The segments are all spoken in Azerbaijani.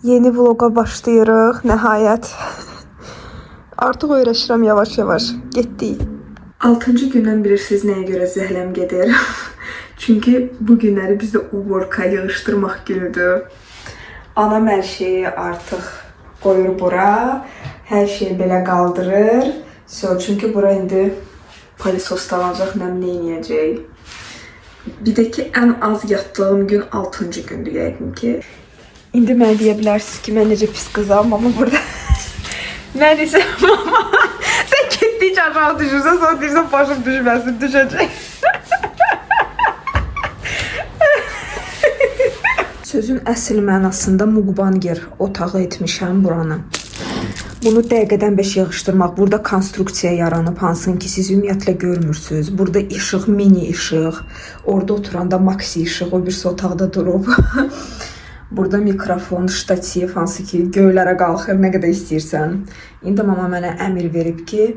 Yeni vloga başlayırıq, nəhayət. Artıq öyrəşirəm yavaş-yavaş. Getdik. 6-cı gündən bilirsiniz nəyə görə zəhləm gedir. Çünki bu günləri bizdə uvorka yığışdırmaq günüdür. Anam hər şeyi artıq qoyur bura. Hər şeyi belə qaldırır. Çünki bura indi palisoslanacaq, nəm neynəyəcək. Bir də ki, ən az yatdığım gün 6-cı gündür yəqin ki. İndi mənə deyə bilərsiniz ki, mən necə pis qızam, amma burada mən deyirəm, mama, sən getdikcə aşağı düşürsən, sonra deyirsən, başım düşməsin, düşəcək. Sözün əsl mənasında mukbanger otağı etmişəm buranı. Bunu dəqiqədən 5 yığışdırmaq. Burada konstruksiya yaranıb, hansın ki, siz ümumiyyətlə görmürsünüz. Burada işıq, mini işıq, orada oturanda maksi işıq, o birisi otaqda durub. Burada mikrofon, ştativ, hansı ki, göylərə qalxır, nə qədər istəyirsən. İndi mama mənə əmr verib ki,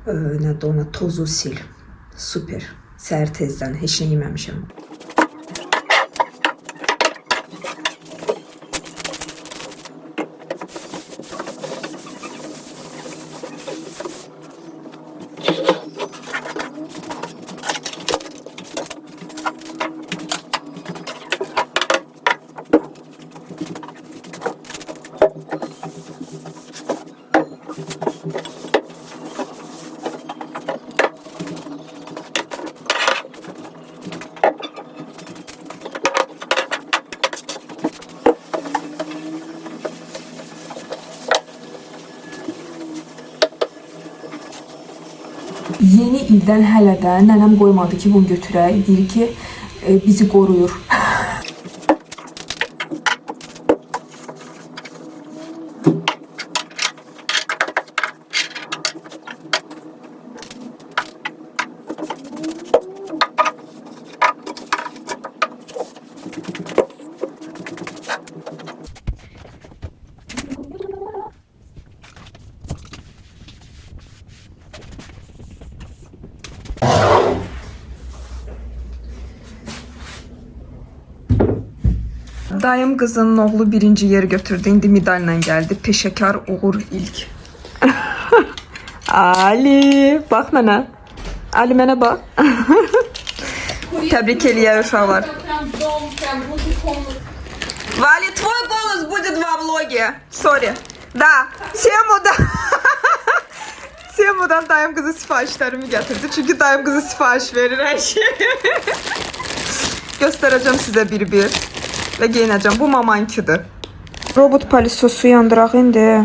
nədir ona, tozu sil. Super. Səhər tezdən, heç nə yeməmişəm. Yeni ildən hələ də nənəm qoymadı ki, bunu götürək. Deyir ki, bizi qoruyur. Dayım qızının oğlu birinci yer götürdü. İndi medalla gəldi. Peşəkar Uğur ilk. Ali, bax mənə. Ali mənə bax. Təbrik eləyər uşaqlar. Vali, твой голос будет во влоге. Sorry. Da, Temu'dan dayım kızı siparişlerimi getirdi. Çünkü dayım kızı sipariş verir her şeyi. Göstereceğim size bir. Və geyinəcəm. Bu mamankidir. Robot palisosu yandıraq indi.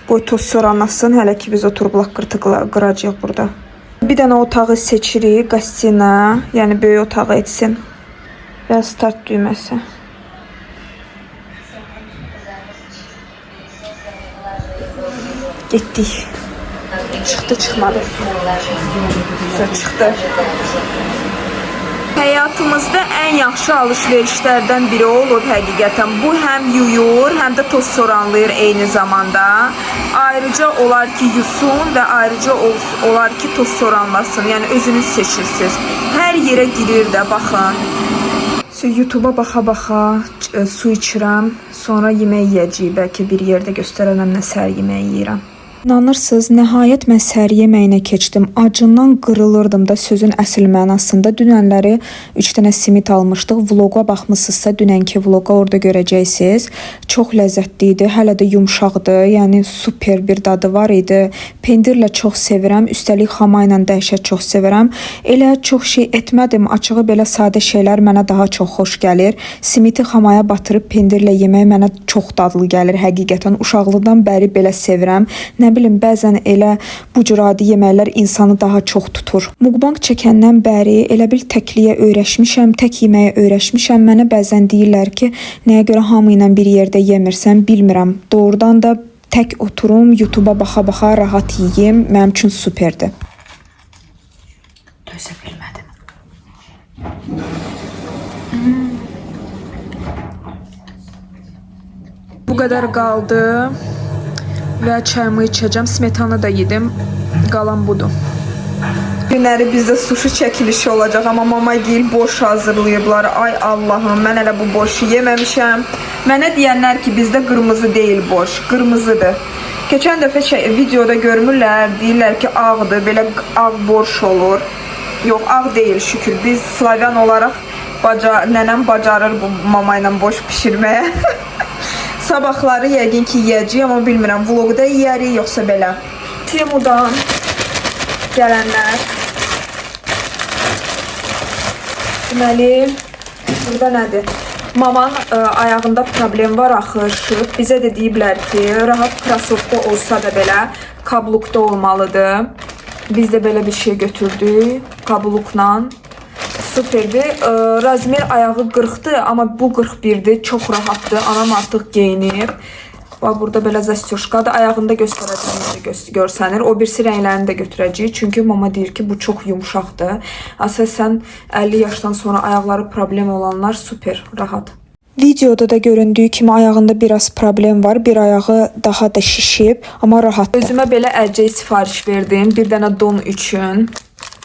Qoy toz soranlasın. Hələ ki biz oturub laqqırtı qıracaq burada. Bir dənə otağı seçirik. Qastina. Yəni böyük otağı etsin. Və start düyməsi. Getdik. Çıxdı, çıxmadı. Çıxdı. Həyatımızda ən yaxşı alışverişlərdən biri olub həqiqətən. Bu həm yuyur, həm də toz soranlayır eyni zamanda. Ayrıca olar ki yusun və ayrıca olar ki toz soranlasın. Yəni özünüz seçirsiniz. Hər yerə girir də, baxın. YouTube'a baxa-baxa su içirəm. Sonra yemək yeyəcəyik. Bəlkə bir yerdə göstərərəm nə səhər yeməyi yeyirəm. İnanırsınız, nəhayət mən səhər yeməyinə keçdim. Acından qırılırdım da sözün əsl mənasında. Dünənləri 3 dənə simit almışdıq. Vloqa baxmısınızsa, dünənki vloqa orada görəcəksiniz. Çox ləzzətli idi, hələ də yumşaqdı. Yəni super bir dadı var idi. Pendirlə çox sevirəm. Üstəlik xama ilə dəhşət çox sevirəm. Elə çox şey etmədim. Açığı belə sadə şeylər mənə daha çox xoş gəlir. Simiti xamaya batırıb pendirlə yemək mənə çox dadlı gəlir həqiqətən. Uşaqlıqdan bəri belə sevirəm. Nə bilim, bəzən elə bu cür adi yeməklər insanı daha çox tutur. Mukbang çəkəndən bəri elə bil təkliyə öyrəşmişəm, tək yeməyə öyrəşmişəm. Mənə bəzən deyirlər ki, nəyə görə hamı ilə bir yerdə yemirsən, bilmirəm. Doğrudan da tək oturum, YouTube'a baxa-baxa rahat yeyim, mənim üçün superdir. Dözə bilmədim. Bu qədər qaldı. Və çayımı içəcəm. Smetanı da yedim. Qalan budur. Günləri bizdə sushi çəkilişi olacaq, amma mama deyil boş hazırlayıblar. Ay Allahım, mən hələ bu boşu yeməmişəm. Mənə deyənlər ki, bizdə qırmızı deyil boş, qırmızıdır. Keçən dəfə videoda görmürlər, deyirlər ki, ağdır, belə ağ borş olur. Yox, ağ deyil şükür. Biz Slavyan olaraq nənəm bacarır bu mama ilə boş pişirməyə. Sabahları yəqin ki, yiyəcəyəm, amma bilmirəm, vlogda yiyərik, yoxsa belə. Temudan gələnlər. Deməli, burada nədir? Mamanın ayağında problem var, axırışıb. Bizə də deyiblər ki, rahat krasovka olsa da belə kablukda olmalıdır. Biz də belə bir şey götürdük, kablukla. Süperdir. Razmer ayağı 40'dır, amma bu 41'dir. Çox rahatdır. Anam artıq geyinib. Burada belə zastyoşkadır. Ayağında göstərəcəyim görsənir. O birisi rənglərini də götürəcəyik. Çünki mama deyir ki, bu çox yumşaqdır. Əsasən 50 yaşdan sonra ayaqları problem olanlar super rahat. Videoda da göründüyü kimi ayağında biraz problem var. Bir ayağı daha da şişib, amma rahat. Özümə belə əlcək sifariş verdim. Bir dənə don üçün.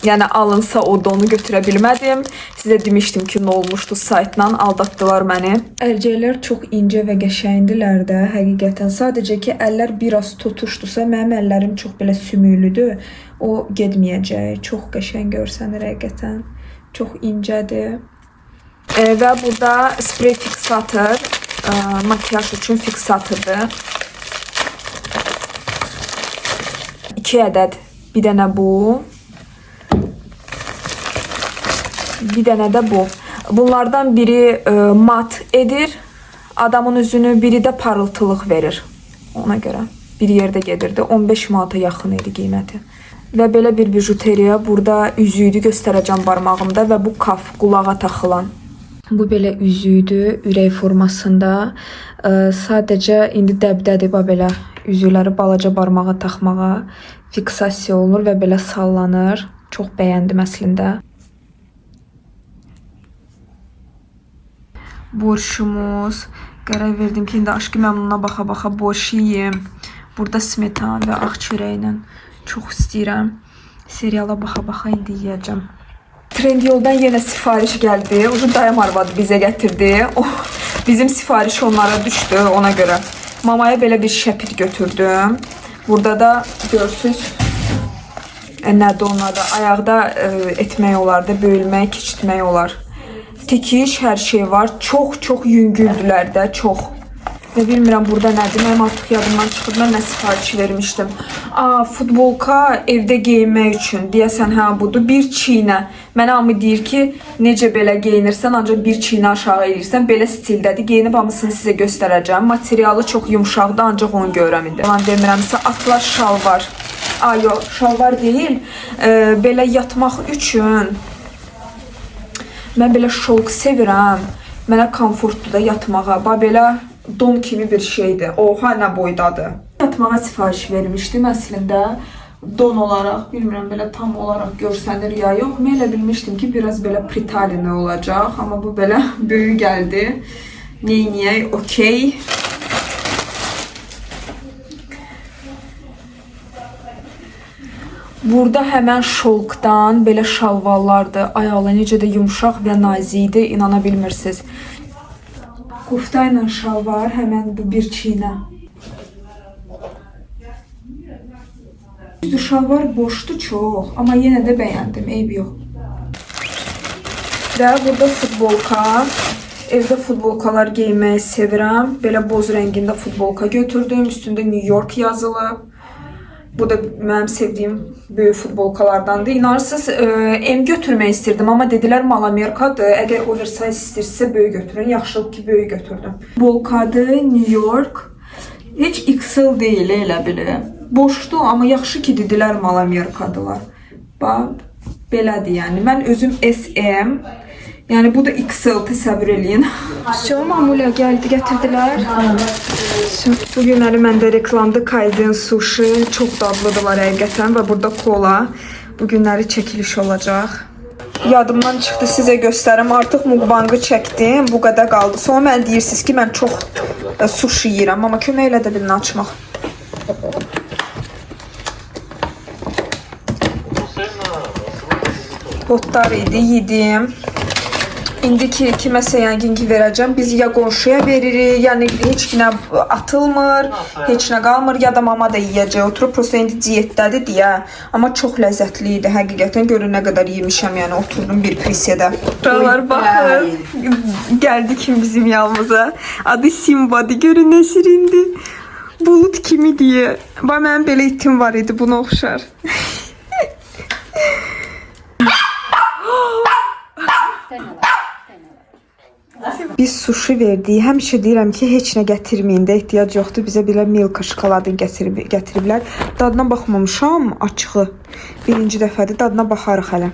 Yəni alınsa o donu götürə bilmədim. Sizə demişdim ki, nə olmuşdu, saytdan aldatdılar məni. Əlcəklər çox incə və qəşəngdilər də, həqiqətən. Sadəcə ki, əllər biraz tutuşdusa, mənim əllərim çox belə sümüklüdür. O getməyəcək. Çox qəşəng görsənir həqiqətən. Çox incədir. Və burada sprey fiksator, makyaj üçün fiksatırdır. 2 ədəd. Bir dənə bu. Bir dənə də bu. Bunlardan biri mat edir adamın üzünü, biri də parıltılıq verir. Ona görə bir yerdə gedirdi. 15 manata yaxın idi qiyməti. Və belə bir bijuteriya. Burada üzüydü, göstərəcəm barmağımda və bu kaf, qulağa taxılan. Bu belə üzüydü, ürək formasında. Sadəcə indi dəbdədir belə üzükləri balaca barmağa taxmağa. Fiksasiya olunur və belə sallanır. Çox bəyəndim əslində. Borşumuz. Qərar verdim ki, indi Aşkı Məmnuna baxa-baxa borş yiyim. Burada smetan və ağ çörəklə çox istəyirəm. Seriala baxa-baxa indi yiyəcəm. Trendyoldan yenə sifariş gəldi. Uzun dayım arvadı bizə gətirdi. Bizim sifariş onlara düşdü, ona görə. Mamaya belə bir şəpit götürdüm. Burada da görsünüz, nədir onlar da, ayaqda etmək olar da, böyülmək, keçitmək olar. Tikiş, hər şey var. Çox yüngüldülər də, çox. Və bilmirəm burada nədir, mənim artıq yadımdan çıxıb, mən nə sifariş vermişdim. Futbolka evdə geyinmək üçün, deyəsən hə budur, bir çiynə. Mənə hamı deyir ki, necə belə geyinirsən, ancaq bir çiynə aşağı edirsən, belə stildədir. Geyinib hamısını sizə göstərəcəm. Materialı çox yumşaqdır, ancaq onu görəm indi. Mən demirəmsə, atlas şalvar. Yox, şalvar deyil, belə yatmaq üçün. Mən belə şolk sevirəm. Mənə komfortdur da yatmağa. Belə don kimi bir şeydir. Oha, nə boydadır. Yatmağa sifariş vermişdim əslində. Don olaraq, bilmirəm belə tam olaraq görsənir ya yox. Mən elə bilmişdim ki, biraz belə pritalini olacaq. Amma bu belə böyük gəldi. Neyniyək, okey. Burada həmən şolkdan belə şalvarlardır. Ayaqla necə də yumşaq və nazikdir, inana bilmirsiniz. Kufta ilə şalvar, həmən bu bir çiynə. Şalvar boşdur çox, amma yenə də bəyəndim, eyb yox. Və burada futbolka. Evdə futbolkalar geyməyi sevirəm. Belə boz rəngində futbolka götürdüm. Üstündə New York yazılıb. Bu da mənim sevdiyim böyük futbolkalardandır. İnanırsınız, M götürmək istirdim, amma dedilər mal Amerikadır. Əgər oversize istəyirsə böyük götürün. Yaxşılıq ki, böyük götürdüm. Futbolkadır, New York. Heç XL deyil, elə belə. Boşdur, amma yaxşı ki, dedilər mal Amerikadılar. Bax, belədir yəni. Mən özüm SM. Yəni bu da XL, təsəvvür eləyin. Mamuля gəldi, gətirdilər. Bu günləri məndə reklamda Kaizen sushi. Çox dadlıdırlar həqiqətən və burada kola. Bu günləri çəkiliş olacaq. Yadımdan çıxdı, sizə göstərim. Artıq mukbangı çəkdim, bu qədər qaldı. Sonra mən deyirsiniz ki, mən çox sushi yiyirəm, amma kömək elə də bilin açmaq. kompotlar idi, yedim. İndi ki kiməsə yəqin ki verəcəm. Biz ya qonşuya veririk, yəni heç kimə atılmır, heç nə qalmır ya da mama da yeyəcək. Oturub prosta indi diyetdədir deyə. Amma çox ləzzətli idi həqiqətən. Görün nə qədər yemişəm, yəni oturdum bir prisedə. Uşaqlar baxın. Gəldi kim bizim yanımıza. Adı Simbadır. Görün nə şirindir. Bulut kimi deyə. Bax mənim belə itim var idi, buna oxşar. Biz sushi verdik. Həmişə deyirəm ki, heç nə gətirməyin də, ehtiyac yoxdur. Bizə belə Milka şokoladını gətiriblər. Dadına baxmamışam, açığı. Birinci dəfədir, dadına baxarıq hələ.